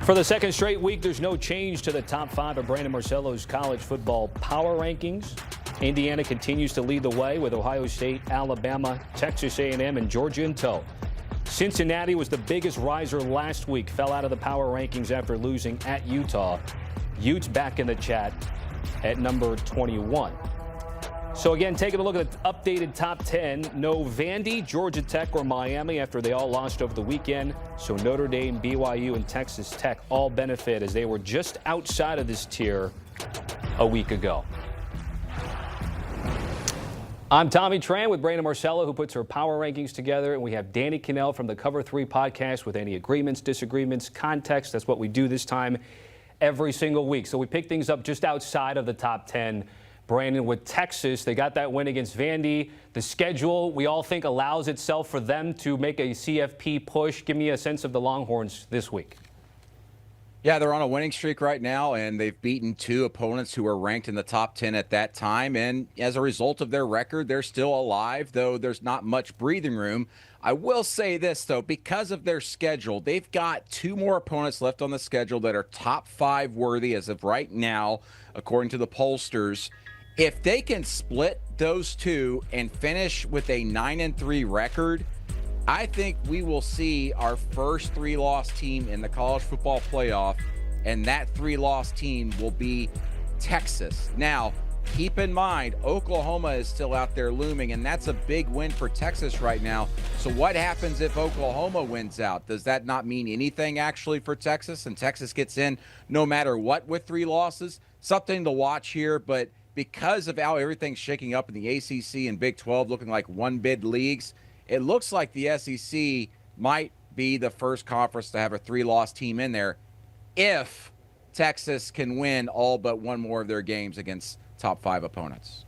For the second straight week, there's no change to the top 5 of Brandon Marcello's college football power rankings. Indiana continues to lead the way with Ohio State, Alabama, Texas A&M, and Georgia in tow. Cincinnati was the biggest riser last week, fell out of the power rankings after losing at Utah. Utes back in the chat at number 21. So again, taking a look at the updated top 10, no Vandy, Georgia Tech, or Miami after they all lost over the weekend. So Notre Dame, BYU, and Texas Tech all benefit as they were just outside of this tier a week ago. I'm Tommy Tran with Brandon Marcello, who puts her power rankings together, and we have Danny Kanell from the Cover 3 podcast with any agreements, disagreements, context. That's what we do this time every single week. So we pick things up just outside of the top 10. Brandon, with Texas, they got that win against Vandy. The schedule, we all think, allows itself for them to make a CFP push. Give me a sense of the Longhorns this week. Yeah, they're on a winning streak right now, and they've beaten 2 opponents who were ranked in the top 10 at that time. And as a result of their record, they're still alive, though there's not much breathing room. I will say this, though, because of their schedule, they've got 2 more opponents left on the schedule that are top 5 worthy as of right now, according to the pollsters. If they can split those 2 and finish with a 9-3 record, I think we will see our first 3-loss team in the college football playoff, and that 3-loss team will be Texas. Now, keep in mind, Oklahoma is still out there looming, and that's a big win for Texas right now. So what happens if Oklahoma wins out? Does that not mean anything actually for Texas, and Texas gets in no matter what with 3 losses? Something to watch here, but because of how everything's shaking up in the ACC and Big 12 looking like one-bid leagues, it looks like the SEC might be the first conference to have a 3-loss team in there if Texas can win all but one more of their games against top 5 opponents.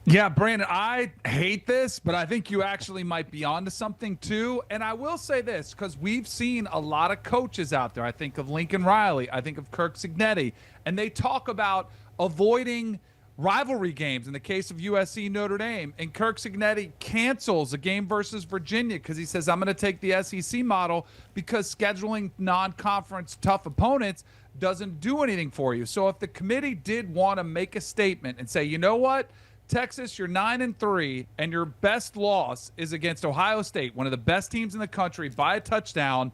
Yeah, Brandon, I hate this, but I think you actually might be onto something too. And I will say this, because we've seen a lot of coaches out there. I think of Lincoln Riley. I think of Kirk Cignetti. And they talk about avoiding rivalry games in the case of USC Notre Dame, and Kirk Cignetti cancels a game versus Virginia because he says, I'm going to take the SEC model because scheduling non-conference tough opponents doesn't do anything for you. So if the committee did want to make a statement and say, you know what, Texas, you're 9-3 and your best loss is against Ohio State, one of the best teams in the country, by a touchdown,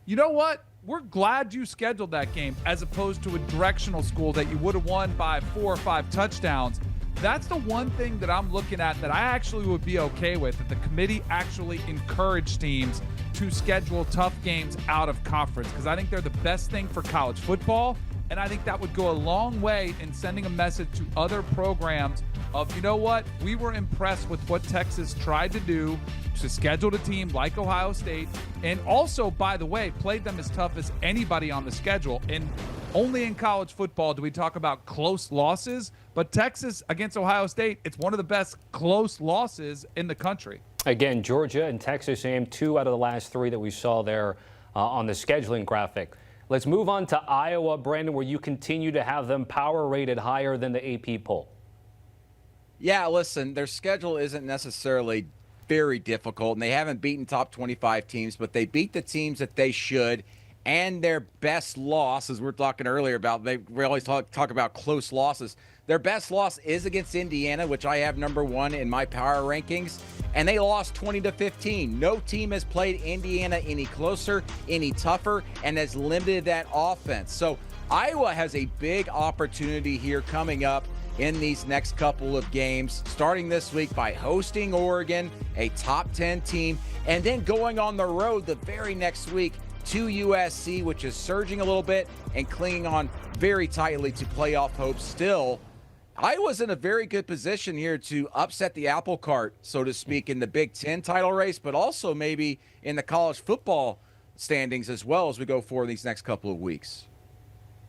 you know what? We're glad you scheduled that game as opposed to a directional school that you would have won by 4 or 5 touchdowns. That's the one thing that I'm looking at that I actually would be okay with, that the committee actually encouraged teams to schedule tough games out of conference, because I think they're the best thing for college football, and I think that would go a long way in sending a message to other programs of, you know what, we were impressed with what Texas tried to do to schedule a team like Ohio State, and also, by the way, played them as tough as anybody on the schedule. And only in college football do we talk about close losses, but Texas against Ohio State, it's one of the best close losses in the country. Again, Georgia and Texas A&M, 2 out of the last 3 that we saw there on the scheduling graphic. Let's move on to Iowa, Brandon, where you continue to have them power rated higher than the AP poll. Yeah, listen, their schedule isn't necessarily very difficult, and they haven't beaten top 25 teams, but they beat the teams that they should. And their best loss, as we were talking earlier about, we always talk about close losses. Their best loss is against Indiana, which I have number 1 in my power rankings, and they lost 20-15. No team has played Indiana any closer, any tougher, and has limited that offense. So Iowa has a big opportunity here coming up in these next couple of games, starting this week by hosting Oregon, a top 10 team, and then going on the road the very next week to USC, which is surging a little bit and clinging on very tightly to playoff hopes still. Iowa's in a very good position here to upset the apple cart, so to speak, in the Big Ten title race, but also maybe in the college football standings as well as we go forward these next couple of weeks.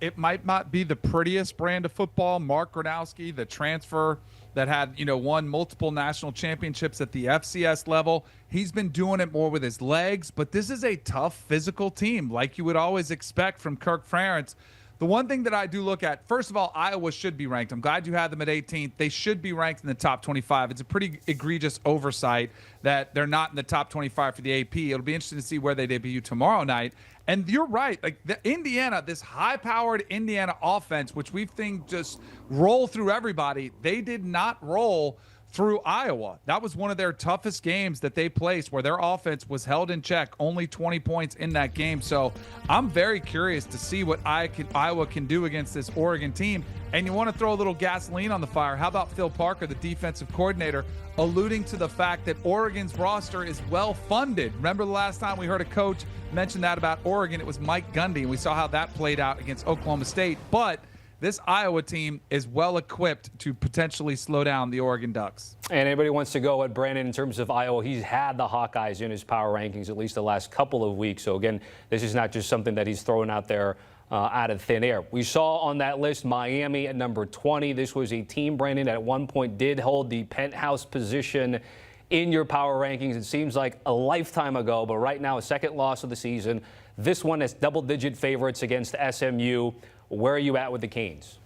It might not be the prettiest brand of football. Mark Gronowski, the transfer that had, won multiple national championships at the FCS level. He's been doing it more with his legs, but this is a tough physical team, like you would always expect from Kirk Ferentz. The one thing that I do look at, first of all, Iowa should be ranked. I'm glad you had them at 18th. They should be ranked in the top 25. It's a pretty egregious oversight that they're not in the top 25 for the AP. It'll be interesting to see where they debut tomorrow night. And you're right. Like the Indiana, this high-powered Indiana offense, which we've seen just roll through everybody, they did not roll through Iowa. That was one of their toughest games that they placed, where their offense was held in check, only 20 points in that game. So I'm very curious to see what Iowa can do against this Oregon team. And you want to throw a little gasoline on the fire. How about Phil Parker, the defensive coordinator, alluding to the fact that Oregon's roster is well funded? Remember the last time we heard a coach mention that about Oregon? It was Mike Gundy, and we saw how that played out against Oklahoma State. But this Iowa team is well equipped to potentially slow down the Oregon Ducks. And anybody wants to go at Brandon in terms of Iowa, he's had the Hawkeyes in his power rankings at least the last couple of weeks. So again, this is not just something that he's throwing out there out of thin air. We saw on that list Miami at number 20. This was a team, Brandon, that at one point did hold the penthouse position in your power rankings. It seems like a lifetime ago, but right now a second loss of the season. This one is double-digit favorites against SMU. Where are you at with the Canes?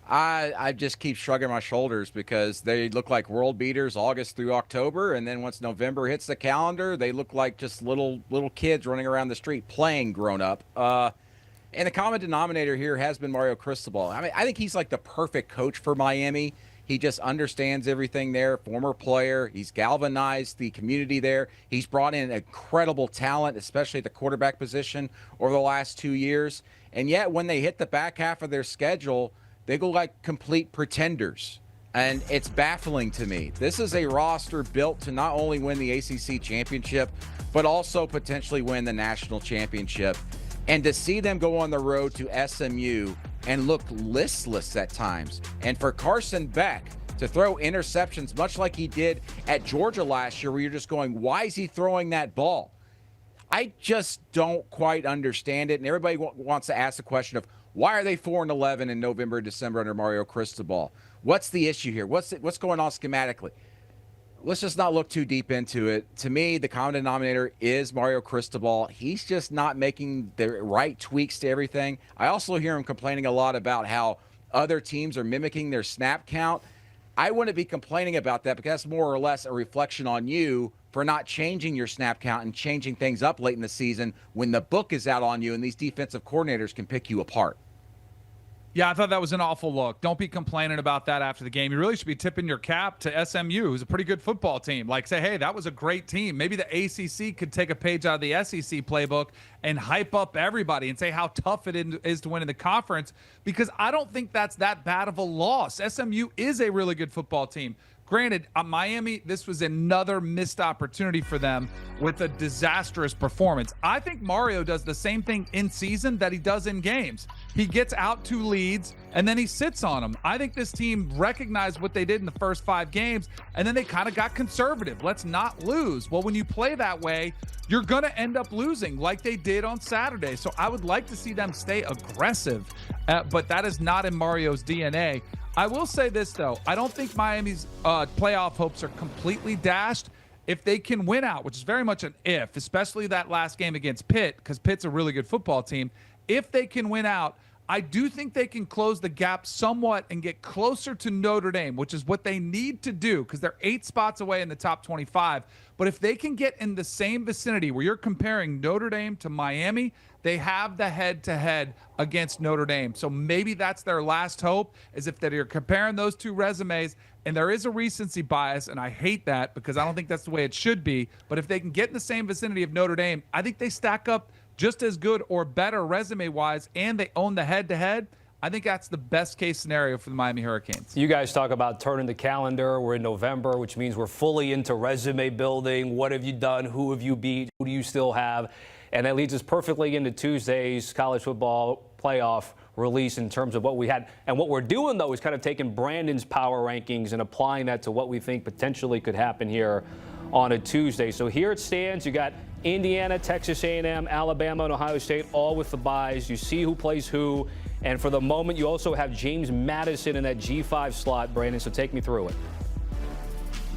I just keep shrugging my shoulders because they look like world beaters August through October, and then once November hits the calendar, they look like just little kids running around the street playing grown up. And the common denominator here has been Mario Cristobal. I mean, I think he's like the perfect coach for Miami. He just understands everything there. Former player. He's galvanized the community there. He's brought in incredible talent, especially at the quarterback position over the last 2 years. And yet when they hit the back half of their schedule, they go like complete pretenders. And it's baffling to me. This is a roster built to not only win the ACC championship, but also potentially win the national championship. And to see them go on the road to SMU and look listless at times, and for Carson Beck to throw interceptions much like he did at Georgia last year, where you're just going, why is he throwing that ball? I just don't quite understand it. And everybody wants to ask the question of, why are they 4-11 in November and December under Mario Cristobal? What's the issue here? What's going on schematically? Let's just not look too deep into it. To me, the common denominator is Mario Cristobal. He's just not making the right tweaks to everything. I also hear him complaining a lot about how other teams are mimicking their snap count. I wouldn't be complaining about that, because that's more or less a reflection on you for not changing your snap count and changing things up late in the season when the book is out on you and these defensive coordinators can pick you apart. Yeah, I thought that was an awful look. Don't be complaining about that after the game. You really should be tipping your cap to SMU, who's a pretty good football team. Like, say, hey, that was a great team. Maybe the ACC could take a page out of the SEC playbook and hype up everybody and say how tough it is to win in the conference, because I don't think that's that bad of a loss. SMU is a really good football team. Granted, Miami, this was another missed opportunity for them with a disastrous performance. I think Mario does the same thing in season that he does in games. He gets out 2 leads, and then he sits on them. I think this team recognized what they did in the first 5 games, and then they kind of got conservative. Let's not lose. Well, when you play that way, you're going to end up losing like they did on Saturday. So I would like to see them stay aggressive, but that is not in Mario's DNA. I will say this, though. I don't think Miami's playoff hopes are completely dashed. If they can win out, which is very much an if, especially that last game against Pitt, because Pitt's a really good football team. If they can win out, I do think they can close the gap somewhat and get closer to Notre Dame, which is what they need to do, because they're 8 spots away in the top 25. But if they can get in the same vicinity where you're comparing Notre Dame to Miami, they have the head-to-head against Notre Dame. So maybe that's their last hope, is if they're comparing those 2 resumes, and there is a recency bias, and I hate that because I don't think that's the way it should be. But if they can get in the same vicinity of Notre Dame, I think they stack up just as good or better resume-wise, and they own the head-to-head. I think that's the best-case scenario for the Miami Hurricanes. You guys talk about turning the calendar. We're in November, which means we're fully into resume building. What have you done? Who have you beat? Who do you still have? And that leads us perfectly into Tuesday's college football playoff release in terms of what we had. And what we're doing, though, is kind of taking Brandon's power rankings and applying that to what we think potentially could happen here on a Tuesday. So here it stands. You got Indiana, Texas A&M, Alabama, and Ohio State all with the byes. You see who plays who. And for the moment, you also have James Madison in that G5 slot, Brandon. So take me through it.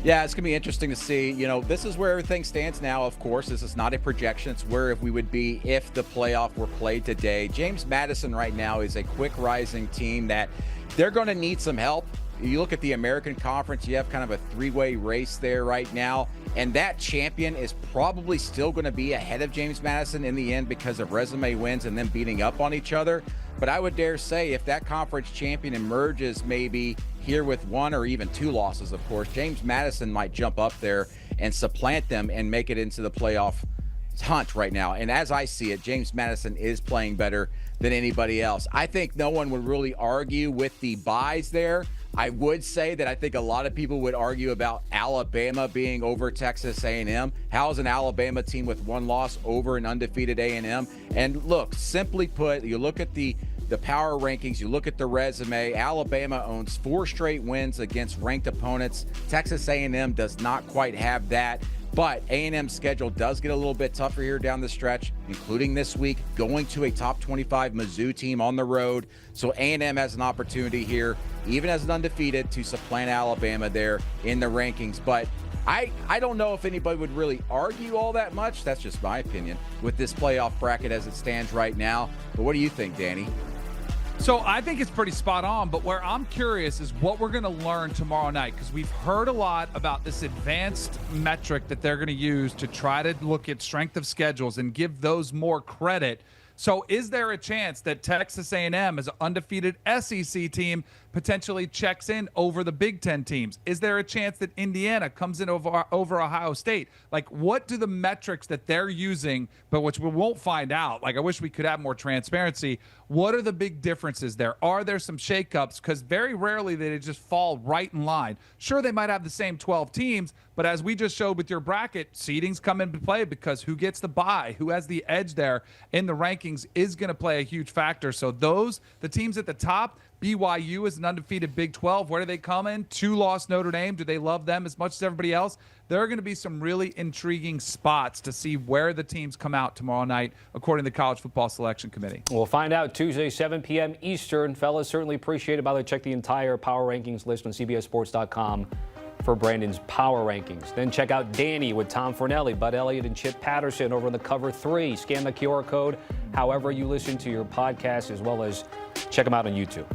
Yeah, it's going to be interesting to see. You know, this is where everything stands now, of course. This is not a projection. It's where we would be if the playoff were played today. James Madison right now is a quick rising team that they're going to need some help. You look at the American Conference, you have kind of a three-way race there right now, and that champion is probably still going to be ahead of James Madison in the end because of resume wins and them beating up on each other. But I would dare say if that conference champion emerges maybe here with one or even two losses, of course, James Madison might jump up there and supplant them and make it into the playoff hunt right now. And as I see it, James Madison is playing better than anybody else. I think no one would really argue with the buys there. I would say that I think a lot of people would argue about Alabama being over Texas A&M. How is an Alabama team with one loss over an undefeated A&M? And look, simply put, you look at the power rankings, you look at the resume, Alabama owns 4 straight wins against ranked opponents. Texas A&M does not quite have that. But A&M's schedule does get a little bit tougher here down the stretch, including this week, going to a top 25 Mizzou team on the road. So A&M has an opportunity here, even as an undefeated, to supplant Alabama there in the rankings. But I don't know if anybody would really argue all that much. That's just my opinion with this playoff bracket as it stands right now. But what do you think, Danny? So I think it's pretty spot on, but where I'm curious is what we're going to learn tomorrow night, because we've heard a lot about this advanced metric that they're going to use to try to look at strength of schedules and give those more credit. So is there a chance that Texas A&M, as an undefeated SEC team, potentially checks in over the Big Ten teams? Is there a chance that Indiana comes in over Ohio State? Like, what do the metrics that they're using, but which we won't find out, like I wish we could have more transparency, what are the big differences there? Are there some shakeups? Because very rarely they just fall right in line. Sure, they might have the same 12 teams, but as we just showed with your bracket, seedings come into play because who gets the bye, who has the edge there in the rankings is going to play a huge factor. So the teams at the top, BYU is an undefeated Big 12. Where do they come in? 2-loss Notre Dame. Do they love them as much as everybody else? There are going to be some really intriguing spots to see where the teams come out tomorrow night, according to the College Football Selection Committee. We'll find out Tuesday, 7 p.m. Eastern. Fellas, certainly appreciate it. By the way, check the entire Power Rankings list on CBSSports.com for Brandon's Power Rankings. Then check out Danny with Tom Fornelli, Bud Elliott, and Chip Patterson over in the Cover 3. Scan the QR code however you listen to your podcast, as well as check them out on YouTube.